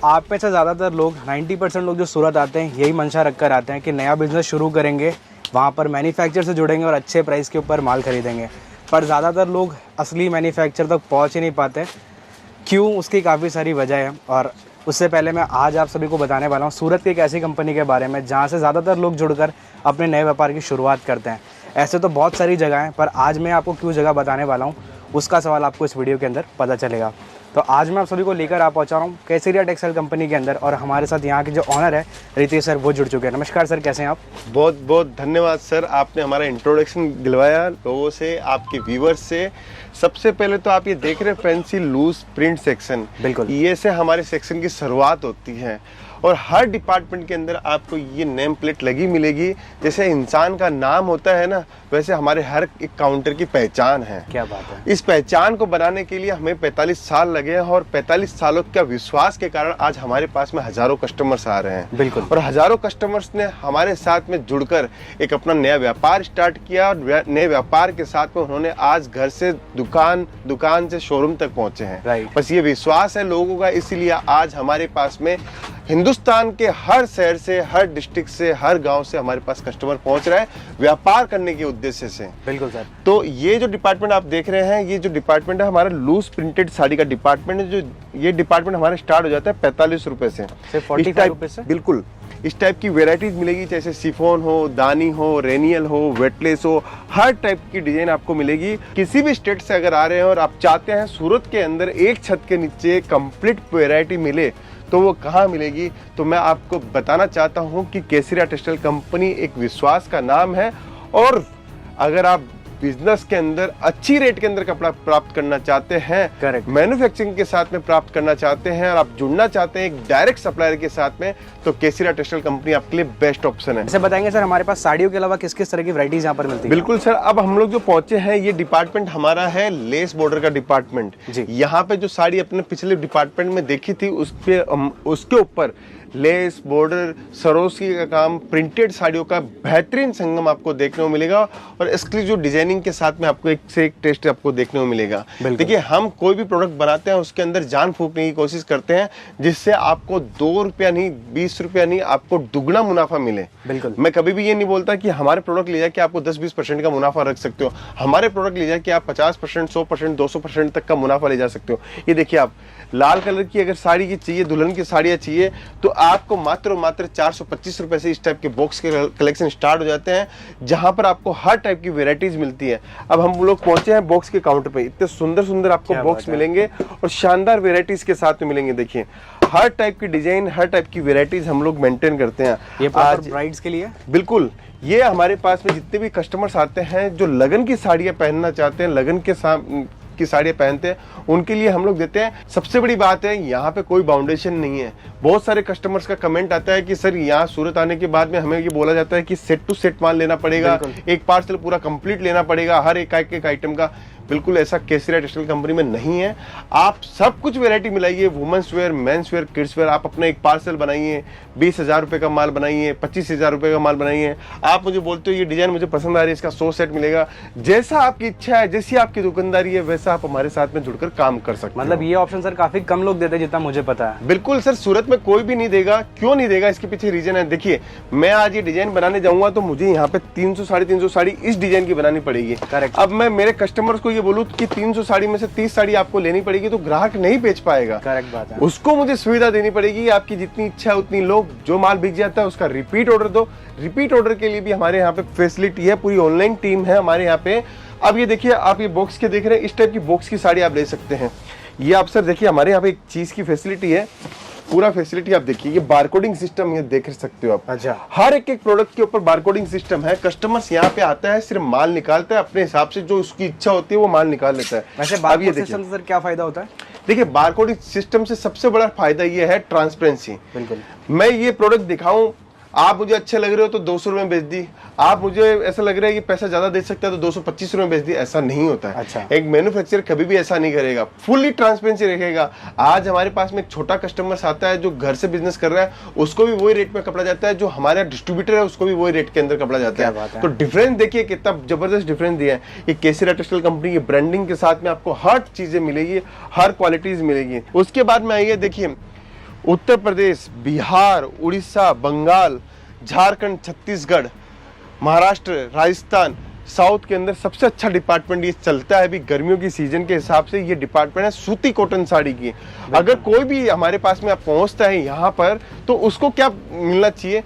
आप में से ज़्यादातर लोग 90% लोग जो सूरत आते हैं यही मंशा रख कर आते हैं कि नया बिज़नेस शुरू करेंगे, वहाँ पर मैन्युफैक्चर से जुड़ेंगे और अच्छे प्राइस के ऊपर माल खरीदेंगे। पर ज़्यादातर लोग असली मैन्युफैक्चर तक पहुँच ही नहीं पाते। क्यों? उसकी काफ़ी सारी वजह है। और उससे पहले मैं आज आप सभी को बताने वाला हूँ सूरत की एक ऐसी कंपनी के बारे में जहाँ से ज़्यादातर लोग जुड़कर अपने नए व्यापार की शुरुआत करते हैं। ऐसे तो बहुत सारी जगह हैं, पर आज मैं आपको क्यों जगह बताने वाला हूँ उसका सवाल आपको इस वीडियो के अंदर पता चलेगा। तो आज मैं आप सभी को लेकर आप पहुंचा रहा हूँ केसरिया टेक्सटाइल कंपनी के अंदर, और हमारे साथ यहाँ के जो ऑनर है रितेश सर, वो जुड़ चुके हैं। नमस्कार सर, कैसे हैं आप? बहुत बहुत धन्यवाद सर, आपने हमारा इंट्रोडक्शन दिलवाया लोगों से, आपके व्यूवर्स से। सबसे पहले तो आप ये देख रहे हैं फैंसी लूज प्रिंट सेक्शन, बिल्कुल ये से हमारे सेक्शन की शुरुआत होती है। और हर डिपार्टमेंट के अंदर आपको ये नेम प्लेट लगी मिलेगी। जैसे इंसान का नाम होता है ना, वैसे हमारे हर एक काउंटर की पहचान है। क्या बात है। इस पहचान को बनाने के लिए हमें 45 साल लगे हैं, और 45 सालों का विश्वास के कारण आज हमारे पास में हजारों कस्टमर्स आ रहे हैं। बिल्कुल। और हजारों कस्टमर्स ने हमारे साथ में जुड़कर एक अपना नया व्यापार स्टार्ट किया, और नए व्यापार के साथ में उन्होंने आज घर से दुकान से शोरूम तक पहुंचे हैं। बस ये विश्वास है लोगों का, इसीलिए आज हमारे पास में हिंदुस्तान के हर शहर से, हर डिस्ट्रिक्ट से, हर गांव से हमारे पास कस्टमर पहुंच रहा है व्यापार करने के उद्देश्य से। बिल्कुल सर। तो ये जो डिपार्टमेंट आप देख रहे हैं, ये जो डिपार्टमेंट है हमारा लूज प्रिंटेड साड़ी का डिपार्टमेंट है। जो ये डिपार्टमेंट हमारा स्टार्ट हो जाता है 45 रुपए से, 45 रुपए से। बिल्कुल। इस टाइप की वेराइटीज मिलेगी, जैसे सिफोन हो, दानी हो, रेनियल हो, वेटलेस हो, हर टाइप की डिजाइन आपको मिलेगी। किसी भी स्टेट से अगर आ रहे हैं और आप चाहते हैं सूरत के अंदर एक छत के नीचे कंप्लीट वेराइटी मिले, तो वो कहाँ मिलेगी? तो मैं आपको बताना चाहता हूँ कि केसरिया टेक्सटाइल कंपनी एक विश्वास का नाम है। और अगर आप बिजनेस के अंदर अच्छी रेट के अंदर कपड़ा प्राप्त करना चाहते हैं, करेक्ट, मैन्युफैक्चरिंग के साथ में प्राप्त करना चाहते हैं, और आप जुड़ना चाहते हैं एक डायरेक्ट सप्लायर के साथ में, तो केसरिया टेक्सटाइल कंपनी आपके लिए बेस्ट ऑप्शन है। ऐसे बताएंगे सर, हमारे पास साड़ियों के अलावा किस किस तरह की वैरायटीज यहाँ पर मिलती है? बिल्कुल सर, अब हम लोग जो पहुंचे हैं, ये डिपार्टमेंट हमारा है लेस बॉर्डर का डिपार्टमेंट। यहाँ पे जो साड़ी अपने पिछले डिपार्टमेंट में देखी थी, उसके ऊपर लेस बॉर्डर सरोसी का काम, प्रिंटेड साड़ियों का बेहतरीन संगम आपको देखने को मिलेगा, और इसकी जो डिजाइनिंग के साथ में आपको एक से एक टेस्ट आपको देखने को मिलेगा। देखिए, हम कोई भी प्रोडक्ट बनाते हैं उसके अंदर जान फूकने की कोशिश करते हैं, जिससे आपको 2 रुपया नहीं, 20 रुपया नहीं, आपको दुगना मुनाफा मिले। बिल्कुल। मैं कभी भी ये नहीं बोलता कि हमारे प्रोडक्ट ले जाके आपको 10-20% का मुनाफा रख सकते हो। हमारे प्रोडक्ट ले जाके आप 50%, 100%, 200% तक का मुनाफा ले जा सकते हो। ये देखिए, आप लाल कलर की अगर साड़ी की चाहिए, दुल्हन की साड़ियाँ चाहिए, तो आपको मात्र 425 रुपए से इस टाइप के बॉक्स के कलेक्शन स्टार्ट हो जाते हैं, जहां पर आपको हर टाइप की वेराइटीज मिलती है। अब हम लोग पहुंचे हैं बॉक्स के काउंटर पे, इतने सुंदर सुंदर आपको बॉक्स मिलेंगे और शानदार वेराइटीज के साथ में मिलेंगे। देखिए, हर टाइप की डिजाइन, हर टाइप की वेराइटीज हम लोग मेंटेन करते हैं। ये आज ब्राइड्स के लिए बिल्कुल। ये हमारे पास में जितने भी कस्टमर्स आते हैं जो लगन की साड़ियां पहनना चाहते हैं, लगन के की साड़ियां पहनते हैं, उनके लिए हम लोग देते हैं। सबसे बड़ी बात है, यहाँ पे कोई बाउंडेशन नहीं है। बहुत सारे कस्टमर्स का कमेंट आता है कि सर, यहाँ सूरत आने के बाद में हमें ये बोला जाता है कि सेट टू सेट माल लेना पड़ेगा, एक पार्सल पूरा कंप्लीट लेना पड़ेगा हर एक आइटम का। बिल्कुल ऐसा केसरिया टेक्सटाइल कंपनी में नहीं है। आप सब कुछ वेरायटी मिलाइए, women's wear, men's wear, kids wear. आप अपना एक पार्सल बनाइए, 20,000 रुपए का माल बनाइए, 25,000 रुपए का माल बनाइए। आप मुझे बोलते हो ये डिजाइन मुझे पसंद आ रही है, इसका 100 सेट मिलेगा। जैसा आपकी इच्छा है, जैसी आपकी दुकानदारी है, वैसा आप हमारे साथ में जुड़कर काम कर सकते हैं। मतलब ये ऑप्शन सर काफी कम लोग देते हैं, जितना मुझे पता है। बिल्कुल सर, सूरत में कोई भी नहीं देगा। क्यों नहीं देगा? इसके पीछे रीजन है। देखिए, मैं आज ये डिजाइन बनाने जाऊंगा तो मुझे यहाँ पे 300 साढ़े 300 साड़ी इस डिजाइन की बनानी पड़ेगी। करेक्ट। अब मैं मेरे कस्टमर्स को ये बोलूँ कि 300 साड़ी में से 30 साड़ी आपको लेनी पड़ेगी, तो ग्राहक नहीं बेच पाएगा। करेक्ट बात है। उसको मुझे सुविधा देनी पड़ेगी। आपकी जितनी इच्छा है उतनी लो, जो माल बिक जाता है उसका रिपीट ऑर्डर दो। रिपीट ऑर्डर के लिए भी हमारे यहाँ पे फैसिलिटी है, पूरी ऑनलाइन टीम है हमारे यहाँ पे। अब ये देखिए, आप ये बॉक्स के देख रहे हैं, इस टाइप की बॉक्स की साड़ी आप ले सकते हैं। ये आप सर देखिए, हमारे यहाँ पे एक चीज की फैसिलिटी है, पूरा फैसिलिटी आप देखिए। ये बारकोडिंग सिस्टम ये देख सकते हो आप। अच्छा। हर एक प्रोडक्ट के ऊपर बारकोडिंग सिस्टम है। कस्टमर्स यहाँ पे आता है, सिर्फ माल निकालता है, अपने हिसाब से जो उसकी इच्छा होती है वो माल निकाल लेता है। वैसे बारकोड सिस्टम से सर क्या फायदा होता है? देखिए, बारकोडिंग सिस्टम से सबसे बड़ा फायदा ये है ट्रांसपेरेंसी। बिल्कुल। मैं ये प्रोडक्ट दिखाऊं, आप मुझे अच्छे लग रहे हो तो 200 रुपए में बेच दी, आप मुझे ऐसा लग रहा है कि पैसा ज्यादा दे सकता है तो 225 रुपए में बेच दी, ऐसा नहीं होता है। अच्छा। एक मैन्युफैक्चरर कभी भी ऐसा नहीं करेगा, फुल्ली ट्रांसपेरेंसी रखेगा। आज हमारे पास में एक छोटा कस्टमर आता है जो घर से बिजनेस कर रहा है, उसको भी वही रेट में कपड़ा जाता है, जो हमारे डिस्ट्रीब्यूटर है उसको भी वही रेट के अंदर कपड़ा जाता है। तो डिफरेंस देखिए कितना जबरदस्त डिफरेंस दिया है। ये केसरिया टेक्सटाइल कंपनी की ब्रांडिंग के साथ में आपको हर चीजें मिलेगी, हर क्वालिटीज मिलेगी। उसके बाद में आइए, देखिए उत्तर प्रदेश, बिहार, उड़ीसा, बंगाल, झारखंड, छत्तीसगढ़, महाराष्ट्र, राजस्थान, साउथ के अंदर सबसे अच्छा डिपार्टमेंट ये चलता है। अभी गर्मियों की सीजन के हिसाब से ये डिपार्टमेंट है सूती कॉटन साड़ी की। अगर कोई भी हमारे पास में आप पहुंचता है यहाँ पर तो उसको क्या मिलना चाहिए,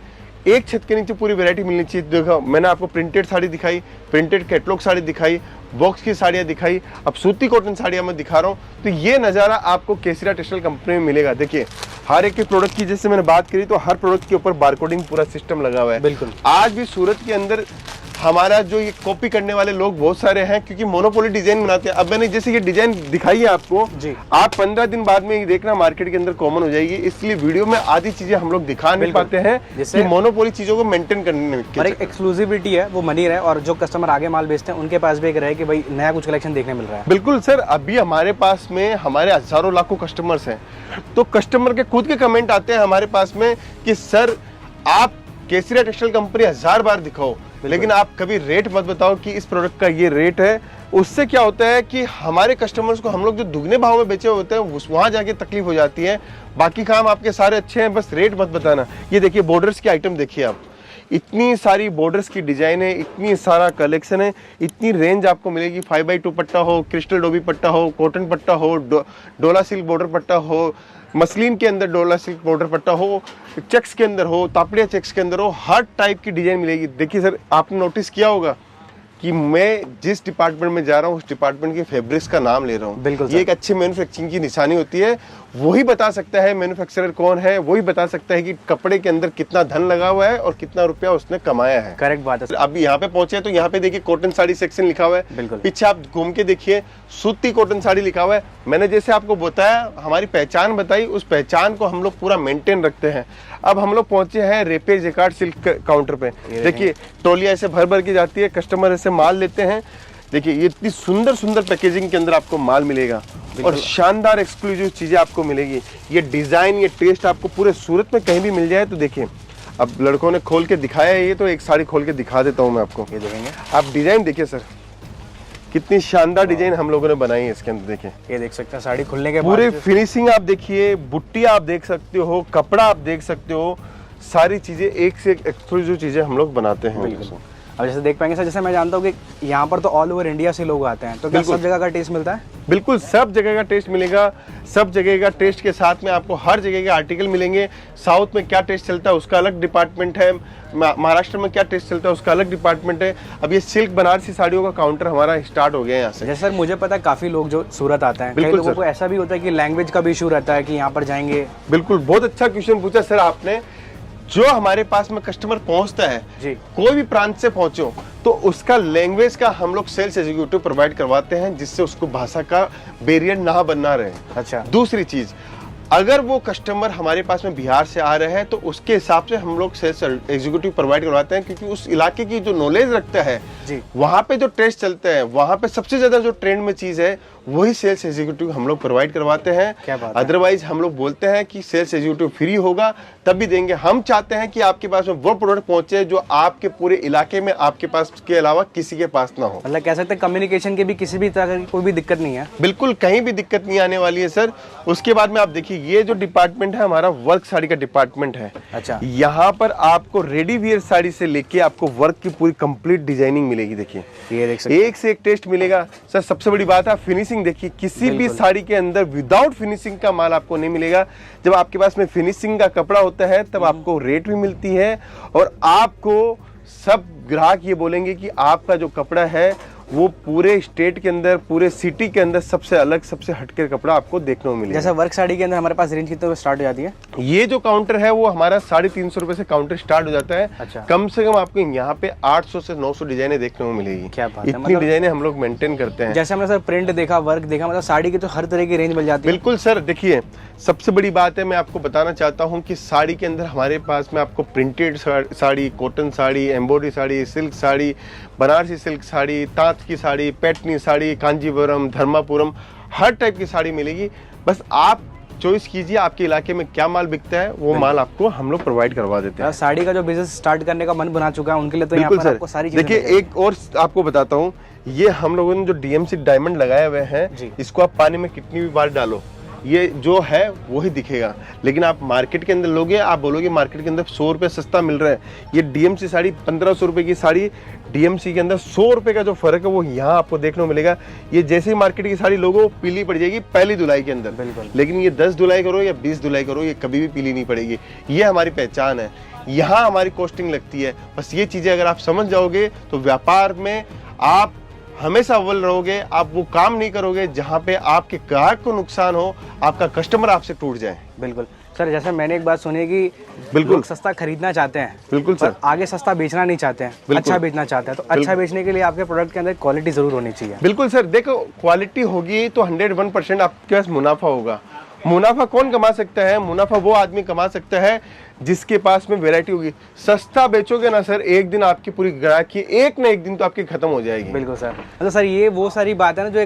एक छत के नीचे पूरी वैरायटी मिलनी चाहिए। देखो मैंने आपको प्रिंटेड साड़ी दिखाई, प्रिंटेड कैटलॉग साड़ी दिखाई, बॉक्स की साड़ियाँ दिखाई, अब सूती कॉटन साड़ियाँ मैं दिखा रहा हूँ। तो ये नज़ारा आपको केसरिया टेक्सटाइल कंपनी में मिलेगा। देखिए हर एक के प्रोडक्ट की जैसे मैंने बात करी तो हर प्रोडक्ट के ऊपर बारकोडिंग पूरा सिस्टम लगा हुआ है। बिल्कुल। आज भी सूरत के अंदर हमारा जो ये कॉपी करने वाले लोग बहुत सारे हैं क्योंकि मोनोपोली डिजाइन बनाते हैं। अब मैंने जैसे ये डिजाइन दिखाई है आपको जी, आप 15 दिन बाद में ये देखना मार्केट के अंदर कॉमन हो जाएगी। इसलिए वीडियो में आधी चीजें हम लोग दिखा नहीं पाते हैं कि मोनोपोली चीजों को मेंटेन करने में और एक एक्सक्लूसिविटी है वो बनी रहे और जो कस्टमर आगे माल बेचते हैं उनके पास भी एक रहे कि भाई नया कुछ कलेक्शन देखने मिल रहा है। बिल्कुल सर, अभी हमारे पास में हमारे हजारों लाखों कस्टमर्स हैं तो कस्टमर के खुद के कमेंट आते हैं हमारे पास में कि सर आप केसरिया टेक्सटाइल कंपनी 1000 बार दिखाओ लेकिन आप कभी रेट मत बताओ कि इस प्रोडक्ट का ये रेट है। उससे क्या होता है कि हमारे कस्टमर्स को हम लोग जो दुगने भाव में बेचे होते हैं वहां जाके तकलीफ हो जाती है। बाकी काम आपके सारे अच्छे हैं, बस रेट मत बताना। ये देखिए बॉर्डर्स की आइटम देखिए आप, इतनी सारी बॉर्डर्स की डिजाइन है, इतनी सारा कलेक्शन है, इतनी रेंज आपको मिलेगी। 5x2 पट्टा हो, क्रिस्टल डोबी पट्टा हो, कॉटन पट्टा हो, डोला सिल्क बॉर्डर पट्टा हो, मसलिन के अंदर डोला सिल्क बॉर्डर पट्टा हो, चेक्स के अंदर हो, तापड़िया चेक्स के अंदर हो, हर टाइप की डिजाइन मिलेगी। देखिए सर आपने नोटिस किया होगा कि मैं जिस डिपार्टमेंट में जा रहा हूँ उस डिपार्टमेंट के फैब्रिक्स का नाम ले रहा हूँ। बिल्कुल ये एक अच्छे मैन्युफैक्चरिंग की निशानी होती है। वही बता सकता है मैन्युफैक्चरर कौन है, वही बता सकता है कि कपड़े के अंदर कितना धन लगा हुआ है और कितना रुपया उसने कमाया है। करेक्ट बात है। अभी यहाँ पे पहुंचे तो यहाँ पे देखिए कॉटन साड़ी सेक्शन लिखा हुआ है, पीछे आप घूम के देखिए सूती कॉटन साड़ी लिखा हुआ है। मैंने जैसे आपको बताया हमारी पहचान बताई, उस पहचान को हम लोग पूरा मेंटेन रखते हैं। अब हम लोग पहुंचे हैं रेपे जैकार्ड सिल्क काउंटर पे। देखिए ट्रॉलियां ऐसे भर भर की जाती है, कस्टमर ऐसे माल लेते हैं। देखिए ये इतनी सुंदर सुंदर पैकेजिंग के अंदर आपको माल मिलेगा और शानदार एक्सक्लूसिव चीजें आपको मिलेगी। ये डिजाइन ये टेस्ट आपको पूरे सूरत में कहीं भी मिल जाए। तो देखिए अब लड़कों ने खोल के दिखाया है ये, तो एक साड़ी खोल के दिखा देता हूँ मैं आपको। ये देखेंगे आप डिजाइन देखिए सर, कितनी शानदार डिजाइन हम लोगों ने बनाई है इसके अंदर। देखिए ये देख सकते हैं साड़ी खुलने के पूरे फिनिशिंग आप देखिए, बुट्टी आप देख सकते हो, कपड़ा आप देख सकते हो, सारी चीजें एक से एक एक्सक्लूसिव चीजें हम लोग बनाते हैं। अब जैसे देख पाएंगे सर, जैसे मैं जानता हूँ कि यहाँ पर तो ऑल ओवर इंडिया से लोग आते हैं, तो क्या सब जगह का टेस्ट मिलता है? बिल्कुल सब जगह का टेस्ट मिलेगा। सब जगह का टेस्ट के साथ में आपको हर जगह के आर्टिकल मिलेंगे। साउथ में क्या टेस्ट चलता है उसका अलग डिपार्टमेंट है, महाराष्ट्र में क्या टेस्ट चलता है उसका अलग डिपार्टमेंट है। अब ये सिल्क बनारसी साड़ियों का काउंटर हमारा स्टार्ट हो गया है यहाँ से। जैसे सर मुझे पता है काफी लोग जो सूरत आते हैं, कई लोगों को ऐसा भी होता है कि लैंग्वेज का भी इशू रहता है कि यहाँ पर जाएंगे। बिल्कुल बहुत अच्छा क्वेश्चन पूछा सर आपने। जो हमारे पास में कस्टमर पहुंचता है जी, कोई भी प्रांत से पहुंचो तो उसका लैंग्वेज का हम लोग सेल्स एग्जीक्यूटिव प्रोवाइड करवाते हैं जिससे उसको भाषा का बैरियर ना बनना रहे। अच्छा, दूसरी चीज, अगर वो कस्टमर हमारे पास में बिहार से आ रहे हैं तो उसके हिसाब से हम लोग सेल्स एग्जीक्यूटिव प्रोवाइड करवाते हैं क्योंकि उस इलाके की जो नॉलेज रखता है जी, वहां पे जो टेस्ट चलते हैं, वहां पे सबसे ज्यादा जो ट्रेंड में चीज है वही सेल्स एग्जीक्यूटिव हम लोग प्रोवाइड करवाते हैं। अदरवाइज हम लोग बोलते हैं कि सेल्स एग्जीक्यूटिव फ्री होगा तब भी देंगे। हम चाहते हैं कि आपके पास में वो प्रोडक्ट पहुंचे जो आपके पूरे इलाके में आपके पास के अलावा किसी के पास ना हो। मतलब कह सकते हैं कम्युनिकेशन की भी किसी भी तरह की कोई भी दिक्कत नहीं है। बिल्कुल कहीं भी दिक्कत नहीं आने वाली है सर। उसके बाद में आप देखिए ये जो डिपार्टमेंट है हमारा वर्क साड़ी का डिपार्टमेंट है। अच्छा, यहाँ पर आपको रेडी वेयर साड़ी से लेके आपको वर्क की पूरी कंप्लीट डिजाइनिंग मिलेगी। देखिए ये देख सकते हैं, एक से एक टेस्ट मिलेगा सर। सबसे बड़ी बात है फिनिशिंग देखिए, किसी भी साड़ी के अंदर विदाउट फिनिशिंग का माल आपको नहीं मिलेगा। जब आपके पास में फिनिशिंग का कपड़ा होता है तब आपको रेट भी मिलती है और आपको सब ग्राहक ये बोलेंगे कि आपका जो कपड़ा है वो पूरे स्टेट के अंदर पूरे सिटी के अंदर सबसे अलग सबसे हटके कपड़ा आपको देखने को मिलेगा। जैसे वर्क साड़ी के अंदर हमारे पास रेंज कितने स्टार्ट हो जाती है? ये जो काउंटर है वो हमारा 350 रुपए से काउंटर स्टार्ट हो जाता है। अच्छा, कम से कम आपको यहाँ पे 800 से 900 डिजाइने देखने को मिलेगी। क्या बात है, इतनी डिजाइने हम लोग मेंटेन करते हैं। जैसे हमने सर प्रिंट देखा, वर्क देखा, मतलब साड़ी की तो हर तरह की रेंज मिल जाती है। बिल्कुल सर, देखिए सबसे बड़ी बात है मैं आपको बताना चाहता हूँ कि साड़ी के अंदर हमारे पास में आपको printed sari, cotton sari, embroidery sari, silk sari, Banarasi silk sari, तांत की साड़ी, पैठनी साड़ी, कांजीवरम, धर्मापुरम, हर टाइप की साड़ी मिलेगी। बस आप चॉइस कीजिए आपके इलाके में क्या माल बिकता है, वो माल आपको हम लोग प्रोवाइड करवा देते हैं। साड़ी का जो बिजनेस स्टार्ट करने का मन बना चुका है उनके लिए तो यहाँ पर आपको सारी चीजें। देखिए एक और आपको बताता हूँ, ये हम लोगों ने जो DMC डायमंड लगाए हुए हैं, इसको आप पानी में कितनी भी बार डालो ये जो है वो ही दिखेगा। लेकिन आप मार्केट के अंदर लोगे, आप बोलोगे मार्केट के अंदर 100 रुपये सस्ता मिल रहा है, ये डीएमसी साड़ी 1500 रुपये की साड़ी, डीएमसी के अंदर 100 रुपये का जो फर्क है वो यहाँ आपको देखने को मिलेगा। ये जैसे ही मार्केट की साड़ी लोगो पीली पड़ जाएगी पहली धुलाई के अंदर, बिल्कुल। लेकिन ये 10 धुलाई करो या 20 धुलाई करो, ये कभी भी पीली नहीं पड़ेगी। ये हमारी पहचान है, यहाँ हमारी कॉस्टिंग लगती है। बस ये चीजें अगर आप समझ जाओगे तो व्यापार में आप हमेशा अव्वल रहोगे। आप वो काम नहीं करोगे जहाँ पे आपके ग्राहक को नुकसान हो, आपका कस्टमर आपसे टूट जाए। बिल्कुल सर, जैसे मैंने एक बात सुनी है कि बिल्कुल लोग सस्ता खरीदना चाहते हैं, बिल्कुल सर, पर आगे सस्ता बेचना नहीं चाहते हैं, अच्छा बेचना चाहते हैं। तो अच्छा बेचने के लिए आपके प्रोडक्ट के अंदर क्वालिटी जरूर होनी चाहिए। बिल्कुल सर, देखो क्वालिटी होगी तो 101% आपके पास मुनाफा होगा। मुनाफा कौन कमा सकता है? मुनाफा वो आदमी कमा सकता है जिसके पास में वैरायटी होगी। सस्ता बेचोगे ना सर, एक दिन आपकी पूरी ग्राहकी एक ना एक दिन तो आपकी खत्म हो जाएगी। बिल्कुल सर। मतलब सर ये वो सारी बात है ना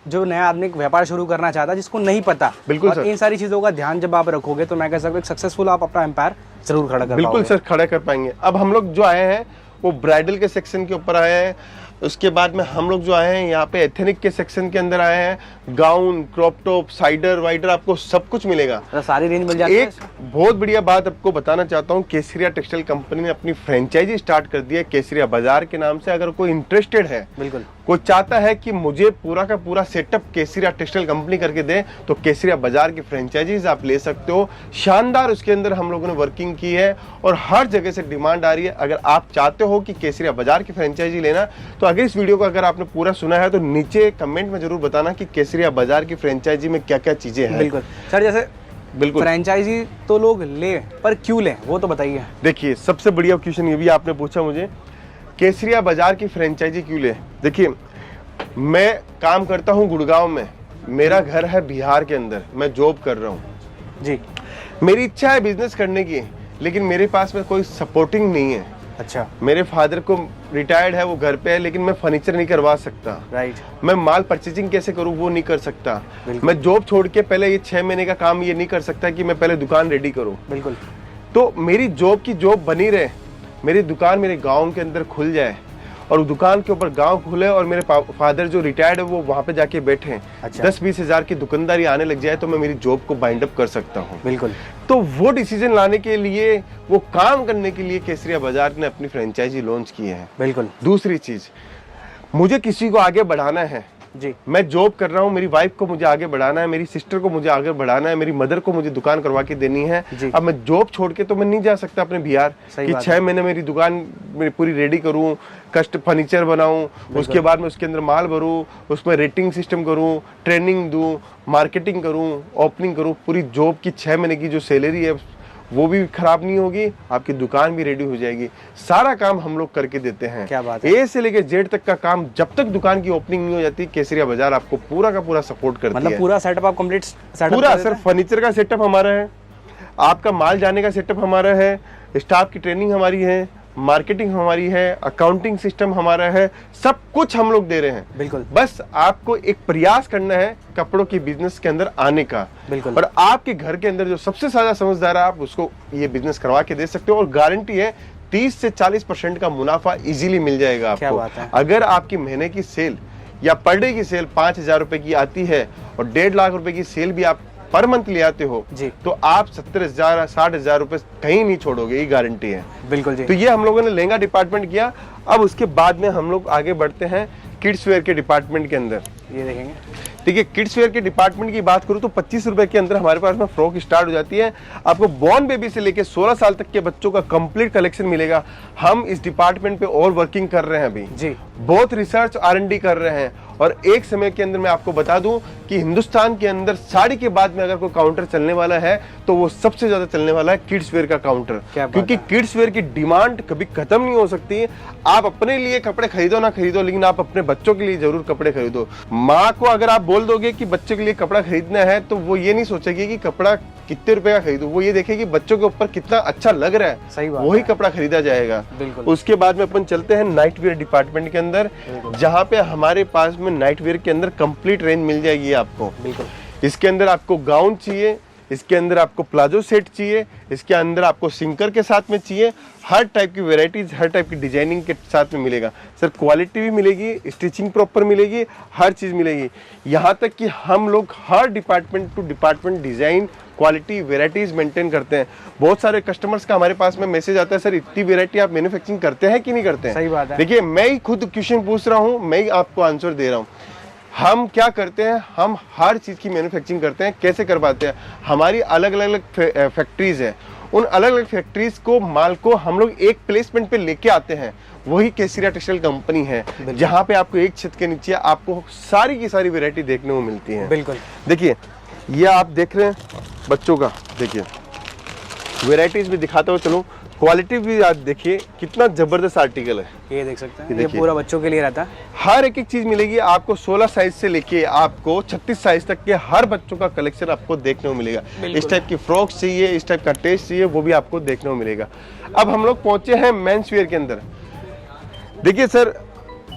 जो नया आदमी व्यापार शुरू करना चाहता है, जिसको नहीं पता। बिल्कुल और सर, इन सारी चीजों का ध्यान जब आप रखोगे तो मैं कह सकता हूँ सक्सेसफुल आप अपना एम्पायर जरूर खड़ा कर पाओगे। बिल्कुल सर, खड़ा कर पाएंगे। अब हम लोग जो आए हैं वो ब्राइडल के सेक्शन के ऊपर आए हैं। उसके बाद में हम लोग जो आए हैं यहाँ पे एथनिक के सेक्शन के अंदर आए हैं। Gown, crop top, cider wider, आपको सब कुछ मिलेगा, सारी रेंज मिल जाती है। एक बहुत बढ़िया बात आपको बताना चाहता हूँ, केसरिया टेक्सटाइल कंपनी ने अपनी फ्रेंचाइजी स्टार्ट कर दी है केसरिया बाजार के नाम से। अगर कोई इंटरेस्टेड है, बिल्कुल कोई चाहता है कि मुझे पूरा का पूरा सेटअप केसरिया टेक्सटाइल कंपनी करके दे, तो केसरिया बाजार की फ्रेंचाइजीज आप ले सकते हो। शानदार उसके अंदर हम लोगों ने वर्किंग की है और हर जगह से डिमांड आ रही है। अगर आप चाहते हो कि केसरिया बाजार की फ्रेंचाइजी लेना, तो अगर इस वीडियो को अगर आपने पूरा सुना है तो नीचे कमेंट में जरूर बताना कि केसरिया बाजार की फ्रेंचाइजी में क्या क्या चीजें हैं। बिल्कुल सर, जैसे बिल्कुल फ्रेंचाइजी तो लोग ले, पर क्यों ले वो तो बताइए। देखिए, सबसे बढ़िया क्वेश्चन ये भी आपने पूछा मुझे, केसरिया बाजार की फ्रेंचाइजी क्यों ले। देखिए, मैं काम करता हूँ गुड़गांव में, मेरा घर है बिहार के अंदर, मैं जॉब कर रहा हूँ जी। मेरी इच्छा है बिजनेस करने की, लेकिन मेरे पास में कोई सपोर्टिंग नहीं है। अच्छा। मेरे फादर को रिटायर्ड है, वो घर पे है, लेकिन मैं फर्नीचर नहीं करवा सकता। राइट। मैं माल परचेजिंग कैसे करूँ वो नहीं कर सकता। मैं जॉब छोड़ के पहले ये 6 महीने का काम ये नहीं कर सकता कि मैं पहले दुकान रेडी करूँ। बिल्कुल। तो मेरी जॉब की जॉब बनी रहे, मेरी दुकान मेरे गांव के अंदर खुल जाए और दुकान के ऊपर गांव खुले और मेरे फादर जो रिटायर्ड है वो वहां पे जाके बैठे हैं। अच्छा। 10-20 हजार की दुकानदारी आने लग जाए तो मैं मेरी जॉब को बाइंड अप कर सकता हूँ। बिल्कुल। तो वो डिसीजन लाने के लिए, वो काम करने के लिए केसरिया बाजार ने अपनी फ्रेंचाइजी लॉन्च की है। बिल्कुल। दूसरी चीज, मुझे किसी को आगे बढ़ाना है जी। मैं जॉब कर रहा हूँ, मेरी वाइफ को मुझे आगे बढ़ाना है, मेरी सिस्टर को मुझे आगे बढ़ाना है, मेरी मदर को मुझे दुकान करवा के देनी है। अब मैं जॉब छोड़ के तो मैं नहीं जा सकता अपने बिहार कि 6 महीने मेरी दुकान मेरी पूरी रेडी करूँ, कस्ट फर्नीचर बनाऊं, उसके बाद में उसके अंदर माल भरूं, उसमें रेटिंग सिस्टम करूं, ट्रेनिंग दूं, मार्केटिंग करूं, ओपनिंग करूं। पूरी जॉब की 6 महीने की जो सैलरी है वो भी खराब नहीं होगी, आपकी दुकान भी रेडी हो जाएगी। सारा काम हम लोग करके देते हैं। क्या बात है। ए से लेके जेड तक का काम, जब तक दुकान की ओपनिंग नहीं हो जाती, केसरिया बाजार आपको पूरा का पूरा सपोर्ट करती है। मतलब पूरा सेटअप आप कंप्लीट सेटअप पूरा सर, फर्नीचर का सेटअप हमारा है, आपका माल जाने का सेटअप हमारा है, स्टाफ की ट्रेनिंग हमारी है, मार्केटिंग हमारी है, अकाउंटिंग सिस्टम हमारा है, सब कुछ हम लोग दे रहे हैं। बिल्कुल। बस आपको एक प्रयास करना है कपड़ों की बिजनेस के अंदर आने का। बिल्कुल। और आपके घर के अंदर जो सबसे ज्यादा समझदार है, आप उसको ये बिजनेस करवा के दे सकते हो और गारंटी है 30 से 40% का मुनाफा इजीली मिल जाएगा आपको। क्या बात है। अगर आपकी महीने की सेल या पर डे की सेल 5,000 रुपए की आती है और 1.5 लाख रुपए की सेल भी आप पर मंथ ले आते हो जी, तो आप 70,000 60,000 रुपए कहीं नहीं छोड़ोगे, ये गारंटी है। बिल्कुल जी। तो ये हम लोगों ने लहंगा डिपार्टमेंट किया। अब उसके बाद में हम लोग आगे बढ़ते हैं किड्स वेयर के डिपार्टमेंट के अंदर। ये देखेंगे, देखिए, किड्स वेयर के डिपार्टमेंट की बात करूं तो 25 रुपए के अंदर हमारे पास में फ्रॉक स्टार्ट हो जाती है। आपको बॉर्न बेबी से लेके 16 साल तक के बच्चों का कंप्लीट कलेक्शन मिलेगा। हम इस डिपार्टमेंट पे और वर्किंग कर रहे हैं अभी जी, बहुत रिसर्च R&D कर रहे हैं। और एक समय के अंदर मैं आपको बता दूं कि हिंदुस्तान के अंदर साड़ी के बाद में अगर कोई काउंटर चलने वाला है तो वो सबसे ज्यादा चलने वाला है किड्स वेयर का काउंटर, क्योंकि किड्स वेयर की डिमांड कभी खत्म नहीं हो सकती। आप अपने लिए कपड़े खरीदो ना खरीदो, लेकिन आप अपने बच्चों के लिए जरूर कपड़े खरीदो। माँ को अगर आप बोल दोगे कि बच्चों के लिए कपड़ा खरीदना है तो वो ये नहीं सोचेगी कि कपड़ा कितने रुपए का खरीदो, वो ये देखेगी बच्चों के ऊपर कितना अच्छा लग रहा है, सही बात, वही कपड़ा खरीदा जाएगा। उसके बाद में अपन चलते हैं नाइट वेयर डिपार्टमेंट के अंदर, जहाँ पे हमारे पास में नाइट वेयर के अंदर कंप्लीट रेंज मिल जाएगी आपको। इसके अंदर आपको गाउन चाहिए इसके अंदर आपको प्लाजो सेट चाहिए, इसके अंदर आपको सिंकर के साथ में चाहिए, हर टाइप की वेराइटीज, हर टाइप की डिजाइनिंग के साथ में मिलेगा सर। क्वालिटी भी मिलेगी, स्टिचिंग प्रॉपर मिलेगी, हर चीज़ मिलेगी। यहाँ तक कि हम लोग हर department to department design, quality, varieties maintain करते हैं। बहुत सारे कस्टमर्स का हमारे पास में मैसेज आता है, सर इतनी वेराइटी आप मैन्युफैक्चरिंग करते हैं कि नहीं करते हैं? सही बात है। देखिए, मैं ही खुद क्वेश्चन पूछ रहा हूँ, मैं ही आपको आंसर दे रहा हूँ। हम क्या करते हैं, हम हर चीज़ की मैन्युफैक्चरिंग करते हैं। कैसे करवाते हैं? हमारी अलग अलग फैक्ट्रीज है, उन अलग अलग फैक्ट्रीज को, माल को हम लोग एक प्लेसमेंट पे लेके आते हैं। वही केसरिया टेक्सटाइल कंपनी है, जहाँ पे आपको एक छत के नीचे आपको सारी की सारी वैरायटी देखने को मिलती है। बिल्कुल। देखिए, ये आप देख रहे हैं बच्चों का, देखिए वैरायटीज भी दिखाता हूँ, चलो क्वालिटी भी आप देखिए, कितना जबरदस्त आर्टिकल है। ये देख सकते हैं, ये पूरा बच्चों के लिए रहता है। हर एक चीज मिलेगी आपको, 16 साइज से लेके आपको 36 साइज तक के हर बच्चों का कलेक्शन आपको देखने को मिलेगा। इस टाइप की फ्रॉक्स चाहिए, इस टाइप का टेस्ट चाहिए, वो भी आपको देखने को मिलेगा। अब हम लोग पहुंचे हैं मेंस वेयर के अंदर। देखिए सर,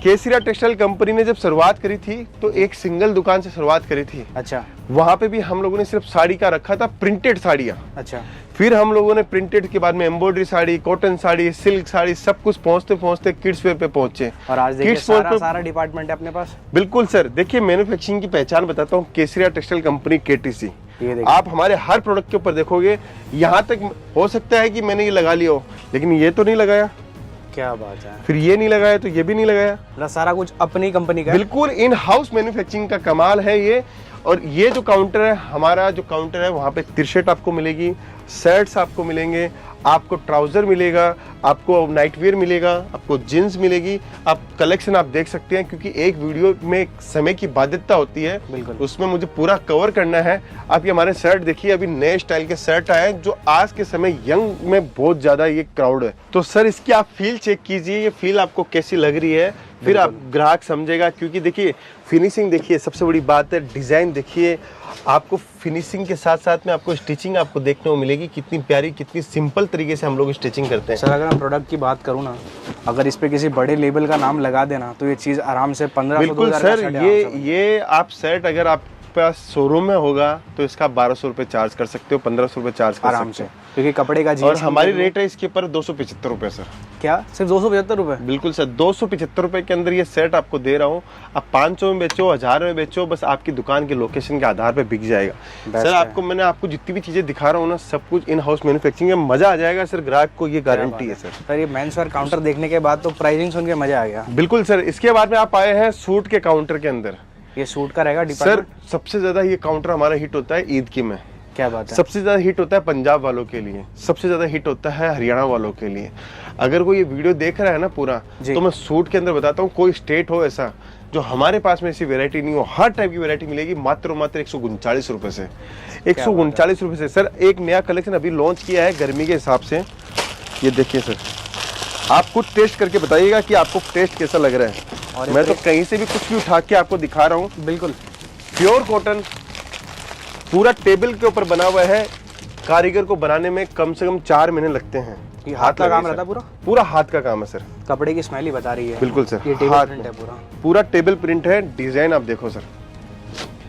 केसरिया टेक्सटाइल कंपनी ने जब शुरुआत करी थी तो एक सिंगल दुकान से शुरुआत करी थी। अच्छा। वहां पे भी हम लोगों ने सिर्फ साड़ी का रखा था, प्रिंटेड साड़ियाँ। अच्छा। फिर हम लोगों ने प्रिंटेड के बाद में embroidery sari, cotton sari, silk sari, सब कुछ पहुंचते पहुंचते किड्स वेयर पे पहुंचे। और आज देखिए सारा डिपार्टमेंट है अपने पास। बिल्कुल सर। देखिए, मैन्युफैक्चरिंग की पहचान बताता हूँ, केसरिया टेक्सटाइल कंपनी केटीसी। आप हमारे हर प्रोडक्ट के ऊपर देखोगे, यहाँ तक हो सकता है कि मैंने ये लगा लिया हो, लेकिन ये तो नहीं लगाया। क्या बात है। फिर ये नहीं लगाया तो ये भी नहीं लगाया। सारा कुछ अपनी कंपनी का। बिल्कुल इन हाउस मैन्युफैक्चरिंग का कमाल है ये। और ये जो काउंटर है, हमारा जो काउंटर है, वहाँ पे टी-शर्ट आपको मिलेगी, शर्ट्स आपको मिलेंगे, आपको ट्राउजर मिलेगा, आपको नाइट वेयर मिलेगा, आपको जींस मिलेगी। आप कलेक्शन आप देख सकते हैं, क्योंकि एक वीडियो में समय की बाध्यता होती है, उसमें मुझे पूरा कवर करना है। आप ये हमारे शर्ट देखिए, अभी नए स्टाइल के शर्ट आए हैं जो आज के समय यंग में बहुत ज्यादा ये क्राउड है। तो सर, इसकी आप फील चेक कीजिए, ये फील आपको कैसी लग रही है, फिर आप ग्राहक समझेगा। क्योंकि देखिए, फिनिशिंग देखिए, सबसे बड़ी बात है, डिजाइन देखिए। आपको फिनिशिंग के साथ साथ में आपको स्टिचिंग आपको देखने को मिलेगी, कितनी प्यारी, कितनी सिंपल तरीके से हम लोग स्टिचिंग करते हैं। सर, अगर मैं प्रोडक्ट की बात करूँ ना, अगर इस पे किसी बड़े लेबल का नाम लगा देना तो ये चीज आराम से 1500। बिल्कुल सर, ये आप सेट अगर आप पास शोरूम में होगा तो इसका 1200 रुपए चार्ज कर सकते हो, 1500 रुपए चार्ज कर आराम सकते से, क्योंकि कपड़े का और हमारी रेट है इसके ऊपर 275 रुपए सर। क्या सिर्फ 275 रुपए? बिल्कुल सर, 275 रुपए के अंदर ये सेट आपको दे रहा हूँ। आप 500 में बेचो, 1000 में बेचो, बस आपकी दुकान के लोकेशन के आधार पे बिक जाएगा सर। आपको मैंने आपको जितनी भी चीजें दिखा रहा हूँ ना, सब कुछ इन हाउस मैन्युफैक्चरिंग में मजा आ जाएगा सर। ग्राहक को ये गारंटी है सर। सर, ये मेंस वेयर काउंटर देखने के बाद तो प्राइसिंग सुन के मजा आ गया। बिल्कुल सर। इसके बाद में आप आए हैं सूट के काउंटर के अंदर। ये सूट का रहेगा सर। सबसे ज्यादा ये काउंटर हमारा हिट होता है ईद की में। क्या बात है। सबसे ज्यादा हिट होता है पंजाब वालों के लिए, सबसे ज्यादा हिट होता है हरियाणा वालों के लिए। अगर कोई ये वीडियो देख रहा है ना पूरा, तो मैं सूट के अंदर बताता हूँ, कोई स्टेट हो ऐसा जो हमारे पास में ऐसी वैरायटी नहीं हो, हर टाइप की वैरायटी मिलेगी मात्र 139 रुपए से। 139 रुपए से सर। एक नया कलेक्शन अभी लॉन्च किया है गर्मी के हिसाब से। ये देखिए सर, आप खुद टेस्ट करके बताइएगा कि आपको टेस्ट कैसा लग रहा है। और मैं तो कहीं से भी कुछ भी उठा के आपको दिखा रहा हूँ। बिल्कुल प्योर कॉटन, पूरा टेबल के ऊपर बना हुआ है। कारीगर को बनाने में कम से कम 4 महीने लगते हैं। ये हाथ का काम रहता है, पूरा हाथ का काम है सर। कपड़े की स्मेल ही बता रही है। बिल्कुल सर, ये टेबल प्रिंट है, पूरा टेबल प्रिंट है। डिजाइन आप देखो सर,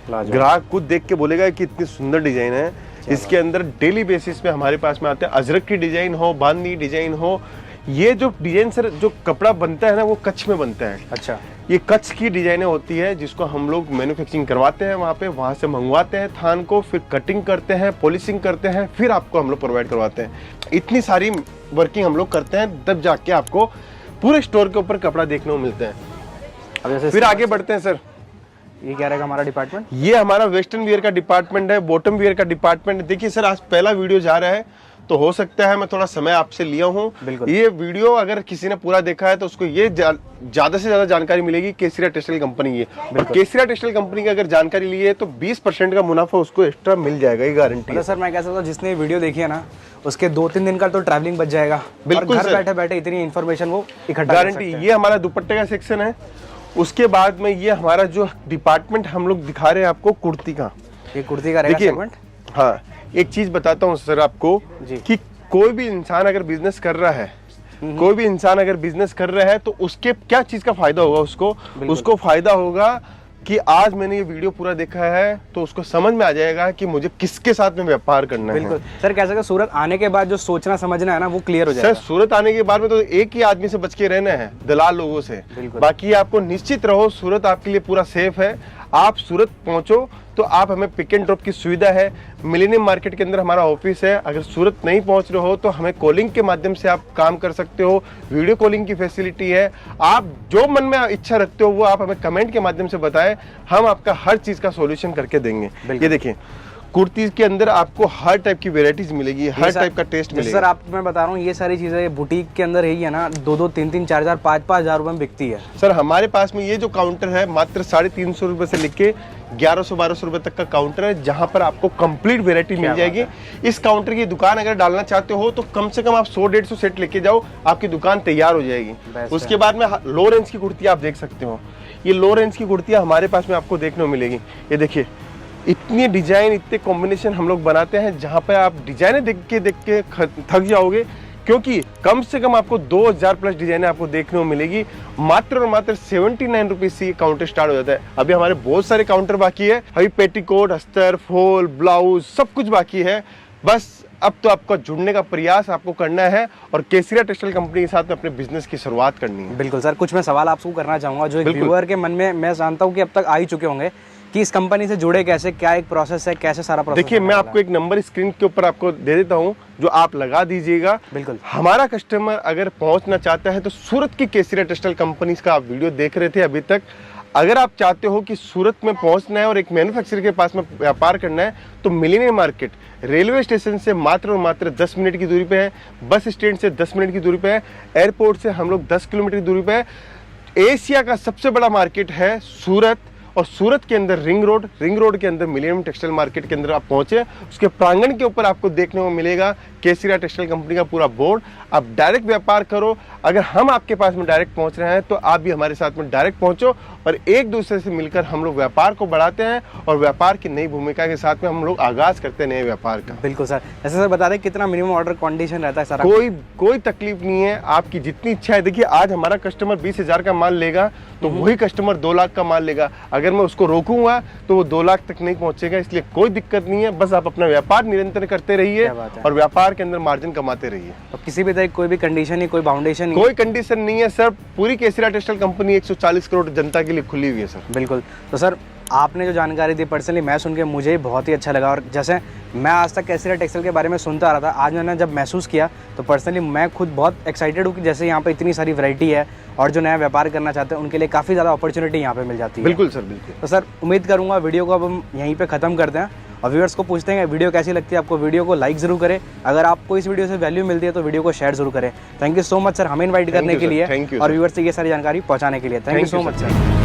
ग्राहक खुद देख के बोलेगा कि इतनी सुंदर डिजाइन है। इसके अंदर डेली बेसिस पे हमारे पास में आते हैं, अजरक की डिजाइन हो, बांदी डिजाइन हो। ये जो डिजाइन सर, जो कपड़ा बनता है ना, वो कच्छ में बनता है। अच्छा। ये कच्छ की डिजाइनें होती है, जिसको हम लोग मैन्युफैक्चरिंग करवाते हैं वहाँ पे, वहाँ से मंगवाते हैं थान को, फिर कटिंग करते हैं, पॉलिशिंग करते हैं, फिर आपको हम लोग प्रोवाइड करवाते हैं। इतनी सारी वर्किंग हम लोग करते हैं, तब जाके आपको पूरे स्टोर के ऊपर कपड़ा देखने को मिलता है। अब जैसे फिर आगे बढ़ते हैं सर। ये क्या रहेगा हमारा डिपार्टमेंट? ये हमारा वेस्टर्न वियर का डिपार्टमेंट है, बॉटम वियर का डिपार्टमेंट है। देखिए सर, आज पहला वीडियो जा रहा है, तो हो सकता है मैं थोड़ा समय आपसे लिया हूँ। ये वीडियो अगर किसी ने पूरा देखा है तो उसको ये ज्यादा से ज्यादा जानकारी मिलेगी केसरिया टेक्सटाइल कंपनी की। केसरिया टेक्सटाइल कंपनी की अगर जानकारी ली है तो 20% का मुनाफा उसको एक्स्ट्रा मिल जाएगा, ये गारंटी है। सर, मैं कह सकता हूँ जिसने वीडियो देखी है ना, उसके 2-3 दिन का तो ट्रैवलिंग बच जाएगा। बिल्कुल, घर बैठे बैठे इतनी इन्फॉर्मेशन वो इकट्ठा गारंटी। ये हमारा दुपट्टे का सेक्शन है। उसके बाद में ये हमारा जो डिपार्टमेंट हम लोग दिखा रहे हैं आपको, कुर्ती का। ये कुर्ती का रहेगा सेगमेंट। हाँ, एक चीज बताता हूँ सर आपको कि कोई भी इंसान अगर बिजनेस कर रहा है, कोई भी इंसान अगर बिजनेस कर रहा है तो उसके क्या चीज का फायदा होगा उसको फायदा होगा कि आज मैंने ये वीडियो पूरा देखा है तो उसको समझ में आ जाएगा कि मुझे किसके साथ में व्यापार करना है। बिल्कुल सर, कैसे कि सूरत आने के बाद जो सोचना समझना है ना वो क्लियर हो जाएगा। सर सूरत आने के बाद में तो एक ही आदमी से बच के रहना है, दलाल लोगों से। बाकी आपको निश्चित रहो, सूरत आपके लिए पूरा सेफ है। आप सूरत पहुंचो तो आप हमें पिक एंड ड्रॉप की सुविधा है, मिलेनियम मार्केट के अंदर हमारा ऑफिस है। अगर सूरत नहीं पहुंच रहे हो तो हमें कॉलिंग के माध्यम से आप काम कर सकते हो, वीडियो कॉलिंग की फैसिलिटी है। आप जो मन में इच्छा रखते हो वो आप हमें कमेंट के माध्यम से बताएं, हम आपका हर चीज का सॉल्यूशन करके देंगे। ये देखिए कुर्तीज के अंदर आपको हर टाइप की वेराइटीज मिलेगी, हर टाइप का टेस्ट मिलेगा। सर आप मैं बता रहा हूँ ये सारी चीजें बुटीक के अंदर यही है ना 2-2, 3-3, 4-4, 5-5 हज़ार रुपए में बिकती है। सर हमारे पास में ये जो काउंटर है मात्र 350 रुपए से लेके 1100-1200 रुपए तक का काउंटर है, जहां पर आपको कंप्लीट वेरायटी मिल जाएगी। इस काउंटर की दुकान अगर डालना चाहते हो तो कम से कम आप 100-150 सेट लेके जाओ, आपकी दुकान तैयार हो जाएगी। उसके बाद में लो रेंज की कुर्ती आप देख सकते हो, ये लो रेंज की कुर्तियां हमारे पास में आपको देखने को मिलेगी। ये देखिए इतनी डिजाइन, इतने कॉम्बिनेशन हम लोग बनाते हैं जहां पे आप डिजाइने देख के थक जाओगे, क्योंकि कम से कम आपको 2000 प्लस डिजाइने आपको देखने को मिलेगी। मात्र और मात्र 79 रुपीज से काउंटर स्टार्ट हो जाता है। अभी हमारे बहुत सारे काउंटर बाकी है, अभी पेटीकोट, अस्तर, फॉल, ब्लाउज सब कुछ बाकी है। बस अब तो आपका जुड़ने का प्रयास आपको करना है और केसरिया टेक्सटाइल कंपनी के साथ में अपने बिजनेस की शुरुआत करनी है। बिल्कुल सर, कुछ मैं सवाल आपको करना चाहूंगा जो एक व्यूअर के मन में मैं जानता हूँ कि अब तक आ ही चुके होंगे कि इस कंपनी से जुड़े कैसे, क्या एक प्रोसेस है, कैसे सारा प्रोसेस। देखिए मैं आपको एक नंबर स्क्रीन के ऊपर आपको दे देता हूं, जो आप लगा दीजिएगा। बिल्कुल हमारा कस्टमर अगर पहुंचना चाहता है तो सूरत की केसरिया टेक्सटाइल कंपनी का आप वीडियो देख रहे थे अभी तक, अगर आप चाहते हो कि सूरत में पहुंचना है और एक मैन्युफैक्चरर के पास में व्यापार करना है तो मिलेनियम मार्केट रेलवे स्टेशन से मात्र और मात्र 10 मिनट की दूरी पे है, बस स्टैंड से 10 मिनट की दूरी पे है, एयरपोर्ट से हम लोग 10 किलोमीटर की दूरी पे है। एशिया का सबसे बड़ा मार्केट है सूरत, और सूरत के अंदर रिंग रोड के अंदर मिलेनियम टेक्सटाइल मार्केट के अंदर आप पहुंचे, उसके प्रांगण के ऊपर आपको देखने को मिलेगा केसरिया टेक्सटाइल कंपनी का पूरा बोर्ड। आप डायरेक्ट व्यापार करो, अगर हम आपके पास में डायरेक्ट पहुंच रहे हैं तो आप भी हमारे साथ में डायरेक्ट पहुंचो और एक दूसरे से मिलकर हम लोग व्यापार को बढ़ाते हैं और व्यापार की नई भूमिका के साथ में हम लोग आगाज करते हैं नए व्यापार का। बिल्कुल सर, ऐसे सर बता दें कितना मिनिमम ऑर्डर कंडीशन रहता है सारा? कोई तकलीफ नहीं है, आपकी जितनी इच्छा है। देखिए आज हमारा कस्टमर 20,000 का माल लेगा तो वही कस्टमर 2 लाख का माल लेगा, अगर मैं उसको रोकूंगा तो वो 2 लाख तक नहीं पहुंचेगा। इसलिए कोई दिक्कत नहीं है, बस आप अपना व्यापार निरंतर करते रहिए और व्यापार के अंदर मार्जिन कमाते रहिए। तो किसी भी तरह कोई भी कंडीशन नहीं, कोई बाउंडेशन नहीं? कोई कंडीशन नहीं है सर, पूरी केसरिया टेक्सटाइल कंपनी 140 करोड़ जनता के लिए खुली हुई है सर। बिल्कुल। तो सर आपने जो जानकारी दी पर्सनली मैं सुन के मुझे बहुत ही अच्छा लगा, और जैसे मैं आज तक केसरिया टेक्सटाइल के बारे में सुनता आ रहा था, आज मैंने जब महसूस किया तो पर्सनली मैं खुद बहुत एक्साइटेड हूँ कि जैसे यहाँ पे इतनी सारी वैरायटी है और जो नया व्यापार करना चाहते हैं उनके लिए काफ़ी ज़्यादा अपॉर्चुनिटी यहाँ पे मिल जाती है। बिल्कुल सर, बिल्कुल। तो सर उम्मीद करूँगा वीडियो को अब हम यहीं पे ख़त्म करते हैं और व्यूअर्स को पूछते हैं वीडियो कैसी लगती है आपको। वीडियो को लाइक जरूर करें, अगर आपको इस वीडियो से वैल्यू मिलती है तो वीडियो को शेयर जरूर करें। Thank you so much sir हमें इन्वाइट करने के लिए और व्यूअर्स से ये सारी जानकारी पहुँचाने के लिए। Thank you so much sir.